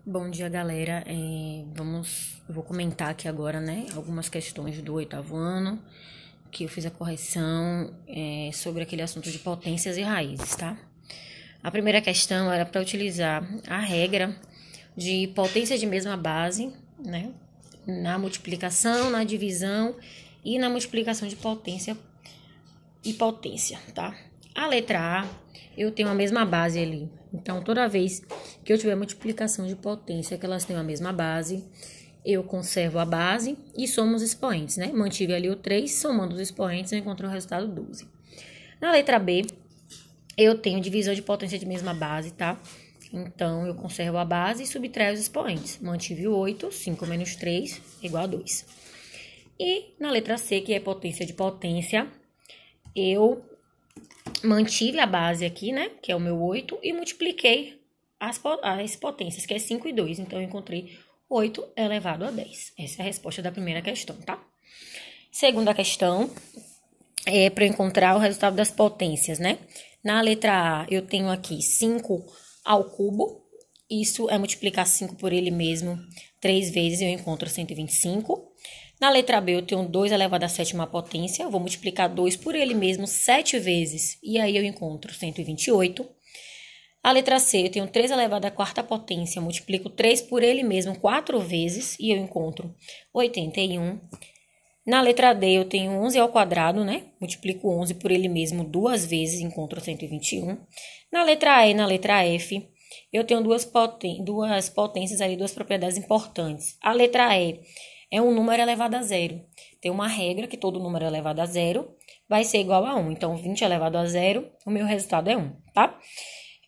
Bom dia, galera. Eu vou comentar aqui agora, né, algumas questões do 8º ano, que eu fiz a correção sobre aquele assunto de potências e raízes, tá? A primeira questão era para utilizar a regra de potência de mesma base, né, na multiplicação, na divisão e na multiplicação de potência e potência, tá? A letra A, eu tenho a mesma base ali. Então, toda vez que eu tiver multiplicação de potência, que elas tenham a mesma base, eu conservo a base e somo os expoentes, né? Mantive ali o 3, somando os expoentes, eu encontro o resultado 12. Na letra B, eu tenho divisão de potência de mesma base, tá? Então, eu conservo a base e subtraio os expoentes. Mantive o 8, 5 menos 3, igual a 2. E na letra C, que é potência de potência, eu mantive a base aqui, né, que é o meu 8, e multipliquei as potências, que é 5 e 2. Então, eu encontrei 8 elevado a 10. Essa é a resposta da primeira questão, tá? Segunda questão é para eu encontrar o resultado das potências, né? Na letra A, eu tenho aqui 5 ao cubo. Isso é multiplicar 5 por ele mesmo 3 vezes, eu encontro 125. Na letra B, eu tenho 2 elevado à sétima potência. Eu vou multiplicar 2 por ele mesmo 7 vezes. E aí, eu encontro 128. A letra C, eu tenho 3 elevado à quarta potência. Eu multiplico 3 por ele mesmo 4 vezes. E eu encontro 81. Na letra D, eu tenho 11 ao quadrado, né? Multiplico 11 por ele mesmo 2 vezes. Encontro 121. Na letra E e na letra F, eu tenho duas potências ali, duas propriedades importantes. A letra E é um número elevado a zero. Tem uma regra que todo número elevado a zero vai ser igual a 1. Então, 20 elevado a zero, o meu resultado é 1, tá?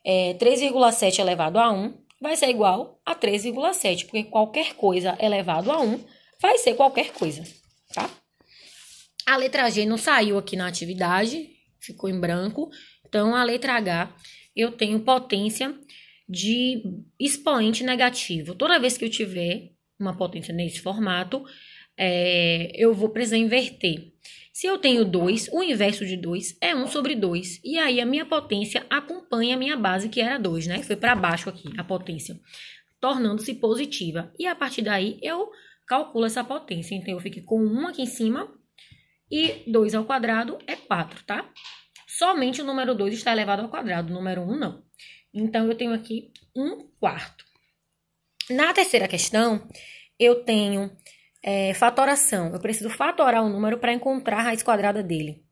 3,7 elevado a 1 vai ser igual a 3,7, porque qualquer coisa elevado a 1 vai ser qualquer coisa, tá? A letra G não saiu aqui na atividade, ficou em branco. Então, a letra H, eu tenho potência de expoente negativo. Toda vez que eu tiver uma potência nesse formato, eu vou precisar inverter. Se eu tenho 2, o inverso de 2 é 1 sobre 2. E aí, a minha potência acompanha a minha base, que era 2, né? Foi para baixo aqui, a potência, tornando-se positiva. E a partir daí, eu calculo essa potência. Então, eu fico com 1 aqui em cima e 2 ao quadrado é 4, tá? Somente o número 2 está elevado ao quadrado, o número 1 não. Então, eu tenho aqui 1/4. Na terceira questão, eu tenho fatoração. Eu preciso fatorar o número para encontrar a raiz quadrada dele.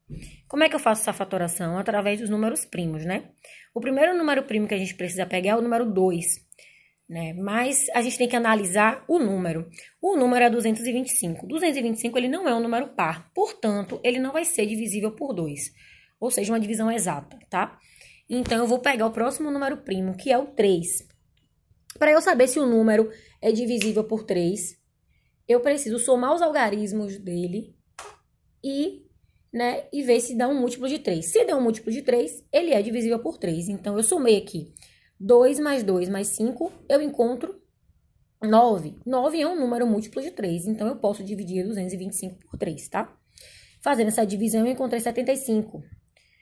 Como é que eu faço essa fatoração? Através dos números primos, né? O primeiro número primo que a gente precisa pegar é o número 2, né? Mas a gente tem que analisar o número. O número é 225. 225, ele não é um número par. Portanto, ele não vai ser divisível por 2. Ou seja, uma divisão exata, tá? Então, eu vou pegar o próximo número primo, que é o 3. Para eu saber se o número é divisível por 3, eu preciso somar os algarismos dele e ver se dá um múltiplo de 3. Se der um múltiplo de 3, ele é divisível por 3. Então, eu somei aqui 2 mais 2 mais 5, eu encontro 9. 9 é um número múltiplo de 3, então eu posso dividir 225 por 3, tá? Fazendo essa divisão, eu encontrei 75.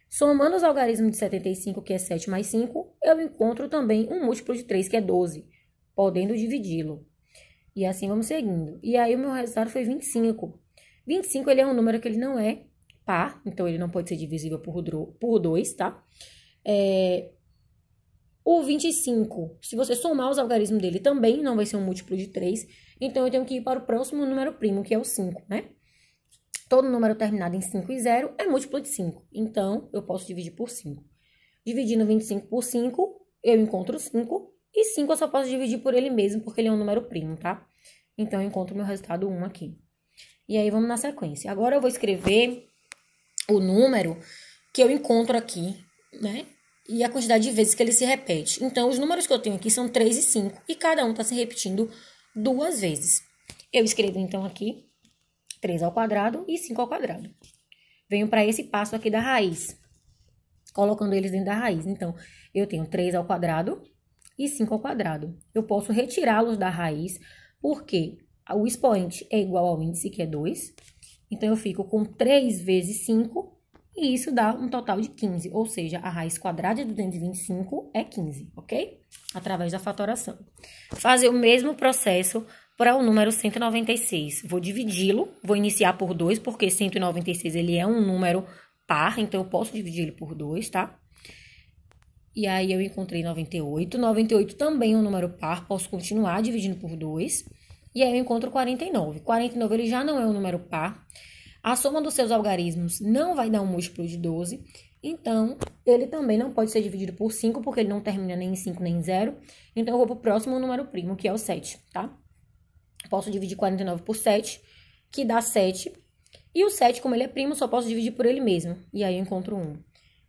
Somando os algarismos de 75, que é 7 mais 5, eu encontro também um múltiplo de 3, que é 12, podendo dividi-lo. E assim vamos seguindo. E aí, o meu resultado foi 25. 25, ele é um número que ele não é par, então ele não pode ser divisível por 2, tá? O 25, se você somar os algarismos dele, também não vai ser um múltiplo de 3. Então, eu tenho que ir para o próximo número primo, que é o 5, né? Todo número terminado em 5 e 0 é múltiplo de 5. Então, eu posso dividir por 5. Dividindo 25 por 5, eu encontro 5. E 5 eu só posso dividir por ele mesmo, porque ele é um número primo, tá? Então, eu encontro o meu resultado 1 aqui. E aí, vamos na sequência. Agora, eu vou escrever o número que eu encontro aqui, né? E a quantidade de vezes que ele se repete. Então, os números que eu tenho aqui são 3 e 5. E cada um está se repetindo 2 vezes. Eu escrevo, então, aqui 3 ao quadrado e 5 ao quadrado. Venho para esse passo aqui da raiz, colocando eles dentro da raiz. Então, eu tenho 3 ao quadrado e 5 ao quadrado. Eu posso retirá-los da raiz, porque o expoente é igual ao índice, que é 2. Então, eu fico com 3 vezes 5 e isso dá um total de 15, ou seja, a raiz quadrada de 225 é 15, ok? Através da fatoração. Fazer o mesmo processo para o número 196. Vou dividi-lo, vou iniciar por 2, porque 196 ele é um número par, então eu posso dividir ele por 2, tá? E aí eu encontrei 98. 98 também é um número par, posso continuar dividindo por 2. E aí eu encontro 49. 49 ele já não é um número par. A soma dos seus algarismos não vai dar um múltiplo de 12. Então, ele também não pode ser dividido por 5, porque ele não termina nem em 5 nem em 0. Então, eu vou para o próximo número primo, que é o 7, tá? Posso dividir 49 por 7, que dá 7. E o 7, como ele é primo, só posso dividir por ele mesmo. E aí eu encontro 1.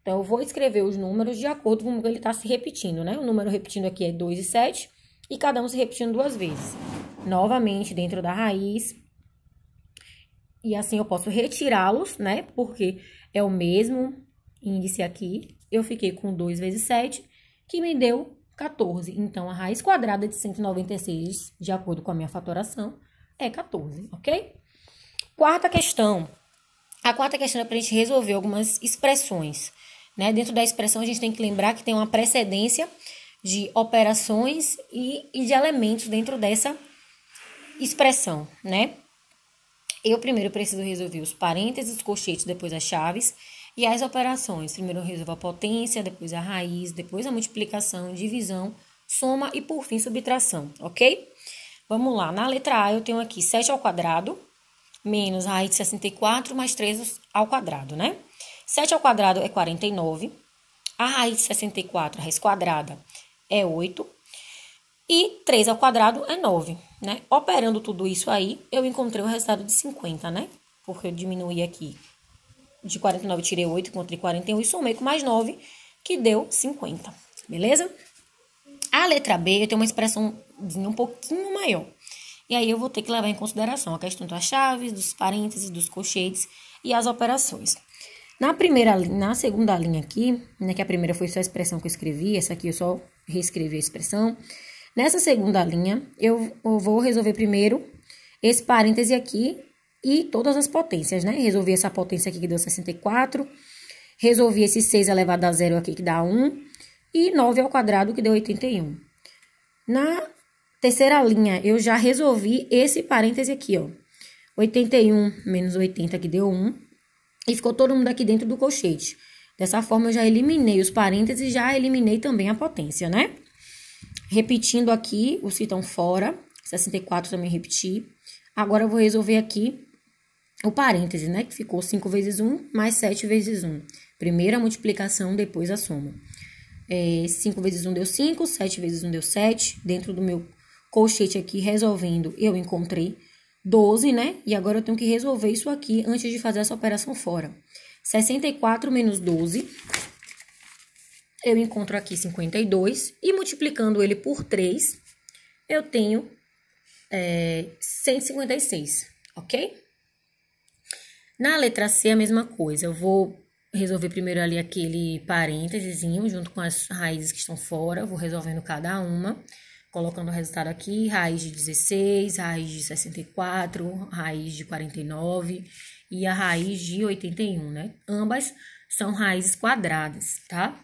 Então, eu vou escrever os números de acordo com como ele está se repetindo, né? O número repetindo aqui é 2 e 7, e cada um se repetindo 2 vezes. Novamente, dentro da raiz. E assim eu posso retirá-los, né? Porque é o mesmo índice aqui. Eu fiquei com 2 vezes 7, que me deu 14. Então, a raiz quadrada de 196, de acordo com a minha fatoração, é 14, ok? Quarta questão. A quarta questão é para a gente resolver algumas expressões, né? Dentro da expressão, a gente tem que lembrar que tem uma precedência de operações e de elementos dentro dessa expressão, né? Eu primeiro preciso resolver os parênteses, os colchetes, depois as chaves e as operações. Primeiro eu resolvo a potência, depois a raiz, depois a multiplicação, divisão, soma e, por fim, subtração, ok? Vamos lá. Na letra A, eu tenho aqui 7 ao quadrado, menos raiz de 64, mais 3 ao quadrado, né? 7 ao quadrado é 49. A raiz de 64, a raiz quadrada, é 8. E 3 ao quadrado é 9, né? Operando tudo isso aí, eu encontrei o resultado de 50, né? Porque eu diminuí aqui. De 49, tirei 8, encontrei 41 e somei com mais 9, que deu 50, beleza? A letra B, eu tenho uma expressão um pouquinho maior. E aí, eu vou ter que levar em consideração a questão das chaves, dos parênteses, dos colchetes e as operações. Na segunda linha aqui, né, que a primeira foi só a expressão que eu escrevi, essa aqui eu só reescrevi a expressão. Nessa segunda linha, eu vou resolver primeiro esse parêntese aqui e todas as potências, né? Resolvi essa potência aqui que deu 64, resolvi esse 6 elevado a 0 aqui que dá 1 e 9 ao quadrado que deu 81. Na terceira linha, eu já resolvi esse parêntese aqui, ó. 81 menos 80 que deu 1 e ficou todo mundo aqui dentro do colchete. Dessa forma, eu já eliminei os parênteses e já eliminei também a potência, né? Repetindo aqui os que estão fora, 64 também repeti. Agora, eu vou resolver aqui o parêntese, né? Que ficou 5 vezes 1 mais 7 vezes 1. Primeiro a multiplicação, depois a soma. 5 vezes 1 deu 5, 7 vezes 1 deu 7. Dentro do meu colchete aqui, resolvendo, eu encontrei 12, né? E agora eu tenho que resolver isso aqui antes de fazer essa operação fora. 64 menos 12... eu encontro aqui 52 e multiplicando ele por 3, eu tenho 156, ok? Na letra C, a mesma coisa. Eu vou resolver primeiro ali aquele parêntesezinho junto com as raízes que estão fora. Vou resolvendo cada uma, colocando o resultado aqui. Raiz de 16, raiz de 64, raiz de 49 e a raiz de 81, né? Ambas são raízes quadradas, tá?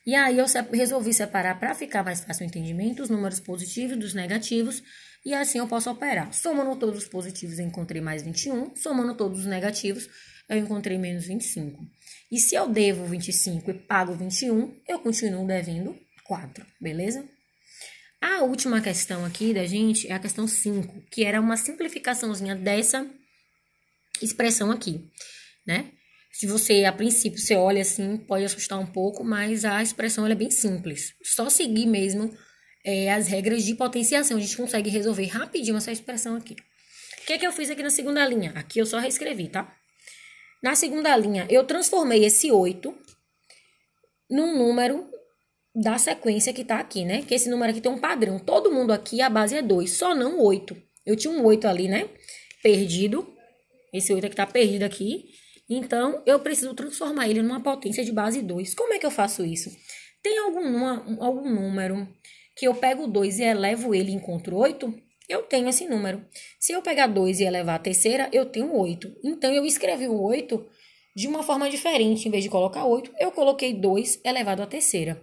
E aí, eu resolvi separar para ficar mais fácil o entendimento os números positivos dos negativos. E assim eu posso operar. Somando todos os positivos, eu encontrei mais 21. Somando todos os negativos, eu encontrei menos 25. E se eu devo 25 e pago 21, eu continuo devendo 4, beleza? A última questão aqui da gente é a questão 5, que era uma simplificaçãozinha dessa expressão aqui, né? Se você, a princípio, você olha assim, pode assustar um pouco, mas a expressão ela é bem simples. Só seguir mesmo as regras de potenciação. A gente consegue resolver rapidinho essa expressão aqui. O que eu fiz aqui na segunda linha? Aqui eu só reescrevi, tá? Na segunda linha, eu transformei esse 8 num número da sequência que tá aqui, né? Que esse número aqui tem um padrão. Todo mundo aqui, a base é 2, só não 8. Eu tinha um 8 ali, né? Perdido. Esse 8 aqui tá perdido aqui. Então, eu preciso transformar ele numa potência de base 2. Como é que eu faço isso? Tem algum número que eu pego 2 e elevo ele e encontro 8? Eu tenho esse número. Se eu pegar 2 e elevar a terceira, eu tenho 8. Então, eu escrevi o 8 de uma forma diferente. Em vez de colocar 8, eu coloquei 2 elevado à terceira,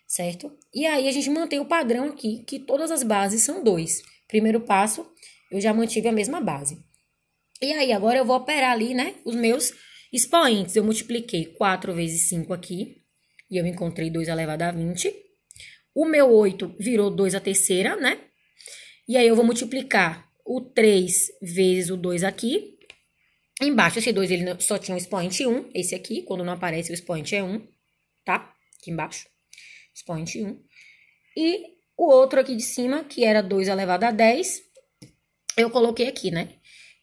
certo? E aí, a gente mantém o padrão aqui, que todas as bases são 2. Primeiro passo, eu já mantive a mesma base. E aí, agora eu vou operar ali, né, os meus expoentes. Eu multipliquei 4 vezes 5 aqui, e eu encontrei 2 elevado a 20. O meu 8 virou 2 à terceira, né? E aí, eu vou multiplicar o 3 vezes o 2 aqui. Embaixo, esse 2, ele só tinha um expoente 1. Esse aqui, quando não aparece, o expoente é 1, tá? Aqui embaixo, expoente 1. E o outro aqui de cima, que era 2 elevado a 10, eu coloquei aqui, né?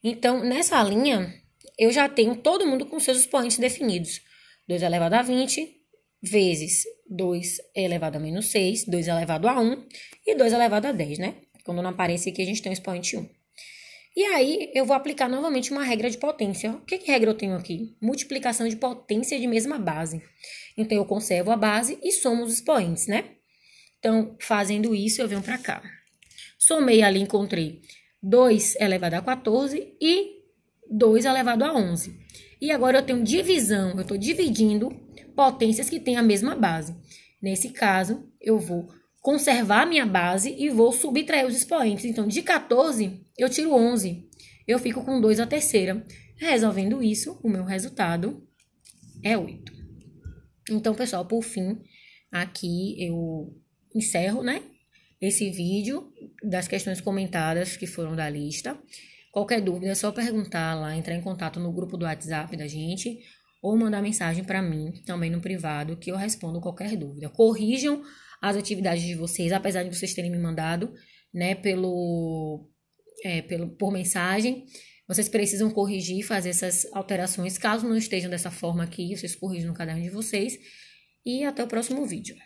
Então, nessa linha, eu já tenho todo mundo com seus expoentes definidos. 2 elevado a 20 vezes 2 elevado a menos 6, 2 elevado a 1 e 2 elevado a 10, né? Quando não aparece aqui, a gente tem o expoente 1. E aí, eu vou aplicar novamente uma regra de potência. O que regra eu tenho aqui? Multiplicação de potência de mesma base. Então, eu conservo a base e somo os expoentes, né? Então, fazendo isso, eu venho para cá. Somei ali, encontrei 2 elevado a 14 e 2 elevado a 11. E agora eu tenho divisão, eu estou dividindo potências que têm a mesma base. Nesse caso, eu vou conservar a minha base e vou subtrair os expoentes. Então, de 14, eu tiro 11. Eu fico com 2 à terceira. Resolvendo isso, o meu resultado é 8. Então, pessoal, por fim, aqui eu encerro, né, esse vídeo das questões comentadas que foram da lista. Qualquer dúvida é só perguntar lá, entrar em contato no grupo do WhatsApp da gente ou mandar mensagem para mim, também no privado, que eu respondo qualquer dúvida. Corrijam as atividades de vocês, apesar de vocês terem me mandado, né, por mensagem. Vocês precisam corrigir, fazer essas alterações. Caso não estejam dessa forma aqui, vocês corrijam no caderno de vocês. E até o próximo vídeo.